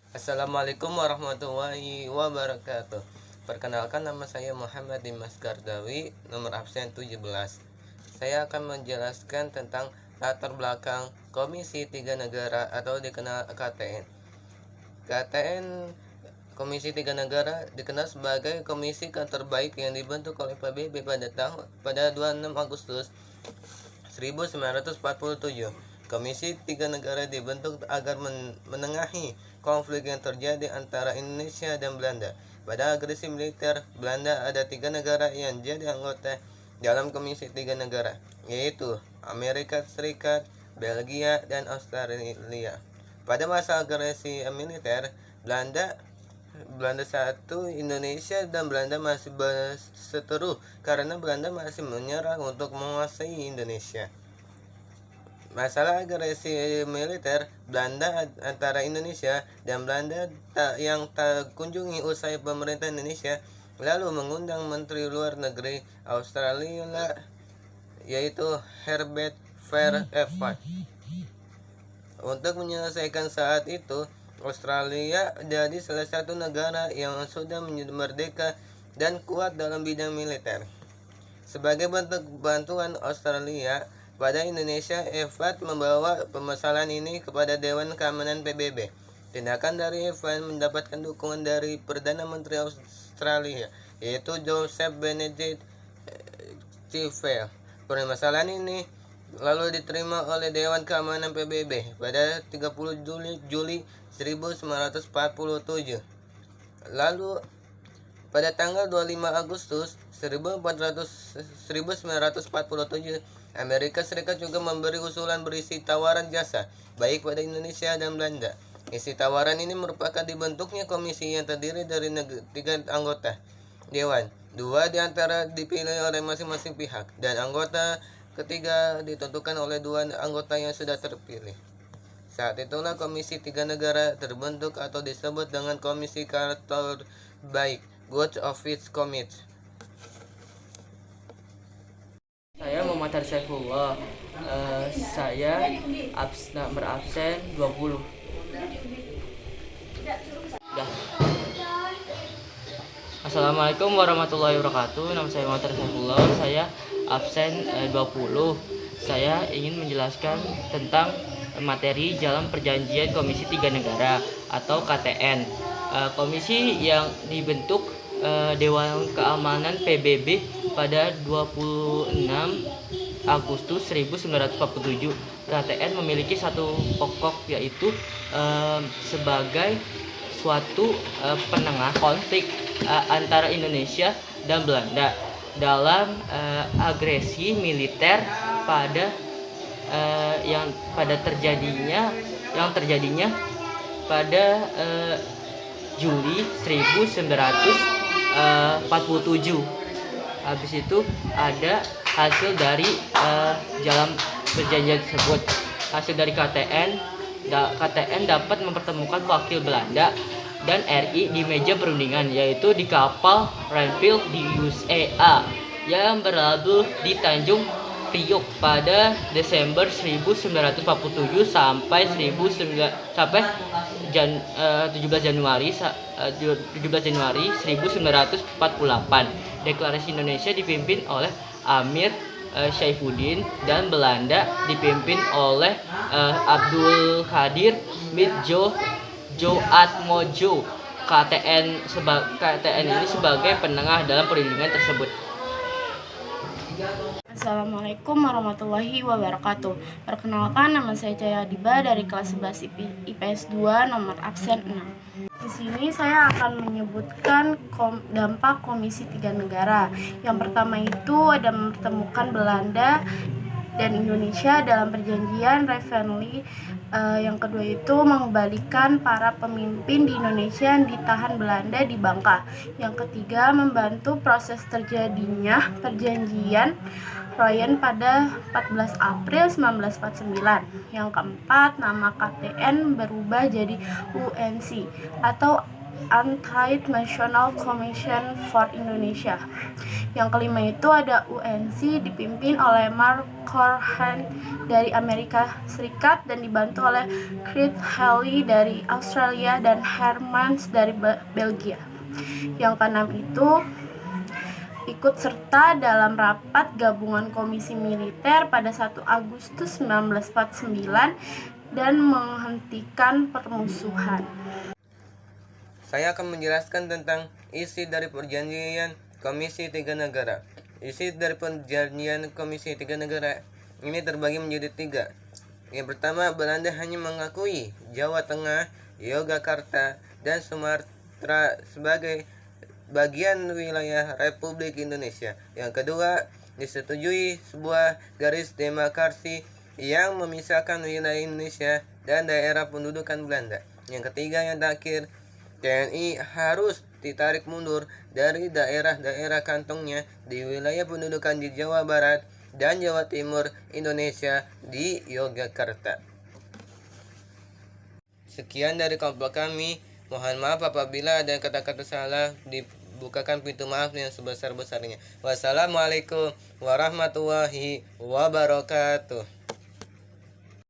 Assalamualaikum warahmatullahi wabarakatuh. Perkenalkan, nama saya Muhammad Dimas Gardawi, nomor absen 17. Saya akan menjelaskan tentang latar belakang Komisi Tiga Negara atau dikenal KTN. KTN Komisi Tiga Negara dikenal sebagai komisi terbaik yang dibentuk oleh PBB pada 26 Agustus 1947. Komisi Tiga Negara dibentuk agar menengahi konflik yang terjadi antara Indonesia dan Belanda. Pada agresi militer Belanda, ada 3 negara yang jadi anggota dalam Komisi Tiga Negara, yaitu Amerika Serikat, Belgia, dan Australia. Pada masa agresi militer Belanda Belanda satu, Indonesia dan Belanda masih berseteru karena Belanda masih menyerang untuk menguasai Indonesia. Masalah agresi militer Belanda antara Indonesia dan Belanda yang tak kunjungi usai pemerintah Indonesia lalu mengundang Menteri Luar Negeri Australia, yaitu Herbert Fairfax, untuk menyelesaikan. Saat itu Australia jadi salah satu negara yang sudah merdeka dan kuat dalam bidang militer. Sebagai bentuk bantuan Australia pada Indonesia, Evans membawa permasalahan ini kepada Dewan Keamanan PBB. Tindakan dari Evans mendapatkan dukungan dari Perdana Menteri Australia, yaitu Joseph Benedict Stilwell. Permasalahan ini lalu diterima oleh Dewan Keamanan PBB pada 30 Juli 1947. Lalu pada tanggal 25 Agustus 1947, Amerika Serikat juga memberi usulan berisi tawaran jasa, baik pada Indonesia dan Belanda. Isi tawaran ini merupakan dibentuknya komisi yang terdiri dari 3 anggota Dewan. 2 diantara dipilih oleh masing-masing pihak, dan anggota ketiga ditentukan oleh 2 anggota yang sudah terpilih. Saat itulah Komisi Tiga Negara terbentuk atau disebut dengan Komisi Terbaik, Good Office Committee. Saya Muhammad Saifullah. Saya berabsen 20. Dah. Assalamualaikum warahmatullahi wabarakatuh. Nama saya Muhammad Saifullah. Saya absen 20. Saya ingin menjelaskan tentang materi dalam perjanjian Komisi Tiga Negara atau KTN. Komisi yang dibentuk Dewan Keamanan PBB pada 26 Agustus 1947. KTN memiliki satu pokok, yaitu sebagai suatu penengah konflik antara Indonesia dan Belanda dalam agresi militer yang terjadinya pada Juli 1947. Habis itu ada hasil dari dalam perjanjian tersebut. Hasil dari KTN dapat mempertemukan wakil Belanda dan RI di meja perundingan, yaitu di kapal Renville di USA yang berlabuh di Tanjung Priok pada Desember 1947 sampai 17 Januari 1948. Deklarasi Indonesia dipimpin oleh Amir Saifuddin dan Belanda dipimpin oleh Abdul Qadir Midjo Atmojo. KTN ini sebagai penengah dalam perundingan tersebut. Assalamualaikum warahmatullahi wabarakatuh. Perkenalkan, nama saya Caya Diba dari kelas 11 IPS 2 nomor absen 6. Di sini saya akan menyebutkan dampak Komisi Tiga Negara. Yang pertama itu ada mempertemukan Belanda dan Indonesia dalam perjanjian Revenley. Yang kedua itu mengembalikan para pemimpin di Indonesia yang ditahan Belanda di Bangka. Yang ketiga, membantu proses terjadinya perjanjian Royan pada 14 April 1949. Yang keempat, nama KTN berubah jadi UNC atau Anti-National Commission for Indonesia. Yang kelima itu ada UNC dipimpin oleh Mark Corhan dari Amerika Serikat dan dibantu oleh Chris Haley dari Australia dan Hermans dari Belgia. Yang keenam itu ikut serta dalam rapat gabungan komisi militer pada 1 Agustus 1949 dan menghentikan permusuhan. Saya akan menjelaskan tentang isi dari perjanjian Komisi Tiga Negara. Isi dari perjanjian Komisi Tiga Negara ini terbagi menjadi 3. Yang pertama, Belanda hanya mengakui Jawa Tengah, Yogyakarta, dan Sumatera sebagai bagian wilayah Republik Indonesia. Yang kedua, disetujui sebuah garis demarkasi yang memisahkan wilayah Indonesia dan daerah pendudukan Belanda. Yang ketiga, yang terakhir, TNI harus ditarik mundur dari daerah-daerah kantongnya di wilayah pendudukan di Jawa Barat dan Jawa Timur Indonesia di Yogyakarta. Sekian dari kelompok kami. Mohon maaf apabila ada kata-kata salah, dibukakan pintu maaf yang sebesar-besarnya. Wassalamualaikum warahmatullahi wabarakatuh.